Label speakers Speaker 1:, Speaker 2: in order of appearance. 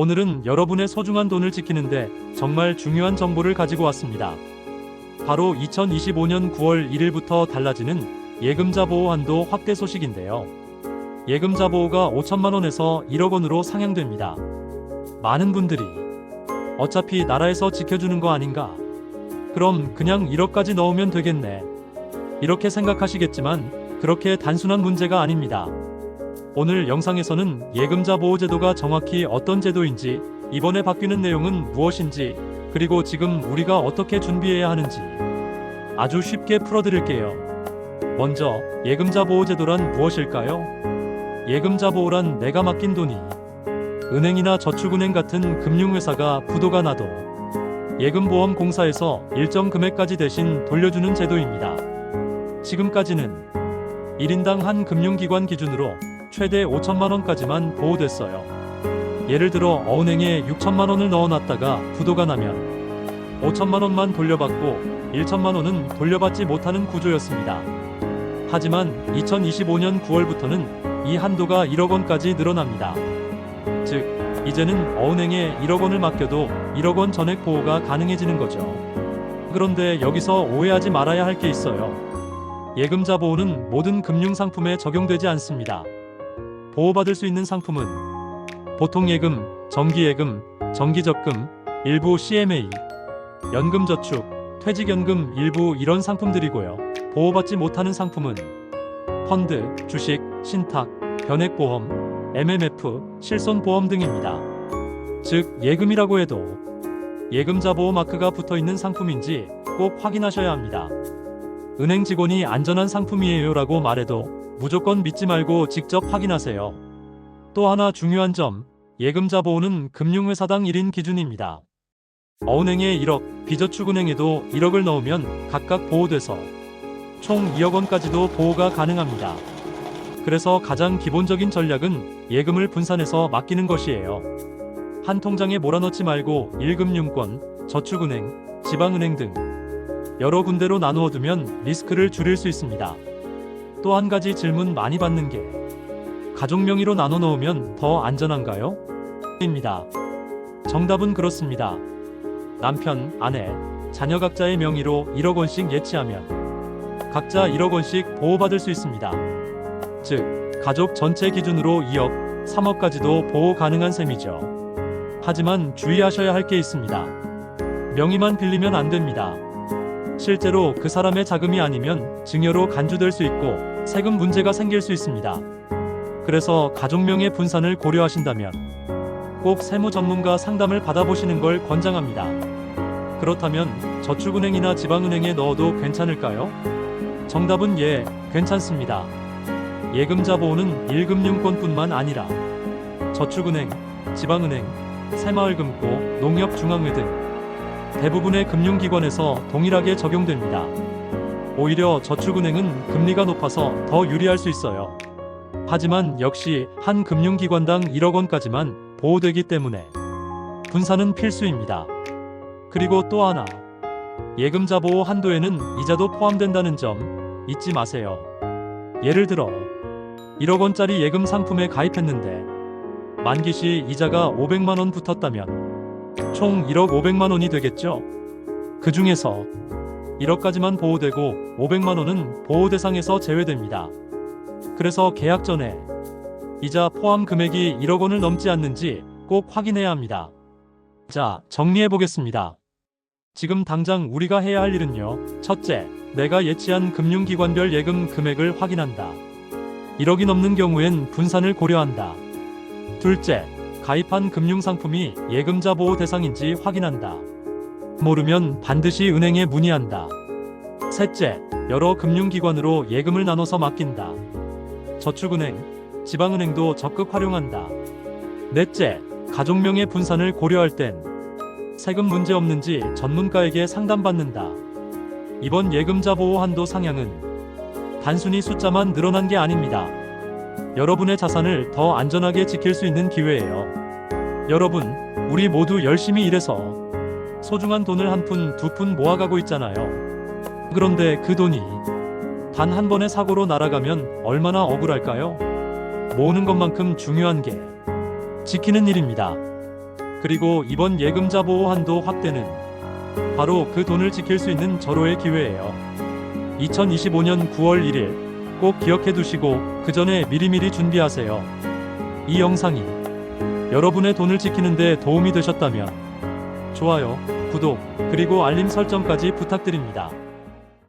Speaker 1: 오늘은 여러분의 소중한 돈을 지키는데 정말 중요한 정보를 가지고 왔습니다. 바로 2025년 9월 1일부터 달라지는 예금자 보호 한도 확대 소식인데요. 예금자 보호가 5천만 원에서 1억 원으로 상향됩니다. 많은 분들이 어차피 나라에서 지켜주는 거 아닌가? 그럼 그냥 1억까지 넣으면 되겠네. 이렇게 생각하시겠지만 그렇게 단순한 문제가 아닙니다. 오늘 영상에서는 예금자 보호 제도가 정확히 어떤 제도인지, 이번에 바뀌는 내용은 무엇인지, 그리고 지금 우리가 어떻게 준비해야 하는지 아주 쉽게 풀어드릴게요. 먼저 예금자 보호 제도란 무엇일까요? 예금자 보호란 내가 맡긴 돈이 은행이나 저축은행 같은 금융회사가 부도가 나도 예금보험공사에서 일정 금액까지 대신 돌려주는 제도입니다. 지금까지는 1인당 한 금융기관 기준으로 최대 5천만 원까지만 보호됐어요. 예를 들어 어은행에 6천만 원을 넣어놨다가 부도가 나면 5천만 원만 돌려받고 1천만 원은 돌려받지 못하는 구조였습니다. 하지만 2025년 9월부터는 이 한도가 1억 원까지 늘어납니다. 즉, 이제는 어은행에 1억 원을 맡겨도 1억 원 전액 보호가 가능해지는 거죠. 그런데 여기서 오해하지 말아야 할 게 있어요. 예금자 보호는 모든 금융상품에 적용되지 않습니다. 보호받을 수 있는 상품은 보통예금, 정기예금, 정기적금, 일부 CMA, 연금저축, 퇴직연금 일부 이런 상품들이고요. 보호받지 못하는 상품은 펀드, 주식, 신탁, 변액보험, MMF, 실손보험 등입니다. 즉, 예금이라고 해도 예금자 보호 마크가 붙어있는 상품인지 꼭 확인하셔야 합니다. 은행 직원이 안전한 상품이에요 라고 말해도 무조건 믿지 말고 직접 확인하세요. 또 하나 중요한 점, 예금자 보호는 금융회사당 1인 기준입니다. 어은행에 1억, 비저축은행에도 1억을 넣으면 각각 보호돼서 총 2억 원까지도 보호가 가능합니다. 그래서 가장 기본적인 전략은 예금을 분산해서 맡기는 것이에요. 한 통장에 몰아넣지 말고 1금융권, 저축은행, 지방은행 등 여러 군데로 나누어 두면 리스크를 줄일 수 있습니다. 또 한 가지 질문 많이 받는 게 가족 명의로 나눠 넣으면 더 안전한가요? 입니다. 정답은 그렇습니다. 남편, 아내, 자녀 각자의 명의로 1억 원씩 예치하면 각자 1억 원씩 보호받을 수 있습니다. 즉, 가족 전체 기준으로 2억, 3억까지도 보호 가능한 셈이죠. 하지만 주의하셔야 할 게 있습니다. 명의만 빌리면 안 됩니다. 실제로 그 사람의 자금이 아니면 증여로 간주될 수 있고 세금 문제가 생길 수 있습니다. 그래서 가족명의 분산을 고려하신다면 꼭 세무 전문가 상담을 받아보시는 걸 권장합니다. 그렇다면 저축은행이나 지방은행에 넣어도 괜찮을까요? 정답은 예, 괜찮습니다. 예금자 보호는 1금융권뿐만 아니라 저축은행, 지방은행, 새마을금고, 농협중앙회 등 대부분의 금융기관에서 동일하게 적용됩니다. 오히려 저축은행은 금리가 높아서 더 유리할 수 있어요. 하지만 역시 한 금융기관당 1억 원까지만 보호되기 때문에 분산은 필수입니다. 그리고 또 하나, 예금자 보호 한도에는 이자도 포함된다는 점 잊지 마세요. 예를 들어 1억 원짜리 예금 상품에 가입했는데 만기 시 이자가 500만 원 붙었다면 총 1억 500만 원이 되겠죠. 그 중에서 1억까지만 보호되고 500만 원은 보호 대상에서 제외됩니다. 그래서 계약 전에 이자 포함 금액이 1억 원을 넘지 않는지 꼭 확인해야 합니다. 자, 정리해 보겠습니다. 지금 당장 우리가 해야 할 일은요. 첫째, 내가 예치한 금융기관별 예금 금액을 확인한다. 1억이 넘는 경우엔 분산을 고려한다. 둘째, 가입한 금융상품이 예금자 보호 대상인지 확인한다. 모르면 반드시 은행에 문의한다. 셋째, 여러 금융기관으로 예금을 나눠서 맡긴다. 저축은행, 지방은행도 적극 활용한다. 넷째, 가족명의 분산을 고려할 땐 세금 문제 없는지 전문가에게 상담받는다. 이번 예금자 보호 한도 상향은 단순히 숫자만 늘어난 게 아닙니다. 여러분의 자산을 더 안전하게 지킬 수 있는 기회예요. 여러분, 우리 모두 열심히 일해서 소중한 돈을 한 푼, 두 푼 모아가고 있잖아요. 그런데 그 돈이 단 한 번의 사고로 날아가면 얼마나 억울할까요? 모으는 것만큼 중요한 게 지키는 일입니다. 그리고 이번 예금자 보호 한도 확대는 바로 그 돈을 지킬 수 있는 절호의 기회예요. 2025년 9월 1일 꼭 기억해 두시고 그 전에 미리미리 준비하세요. 이 영상이 여러분의 돈을 지키는 데 도움이 되셨다면 좋아요, 구독, 그리고 알림 설정까지 부탁드립니다.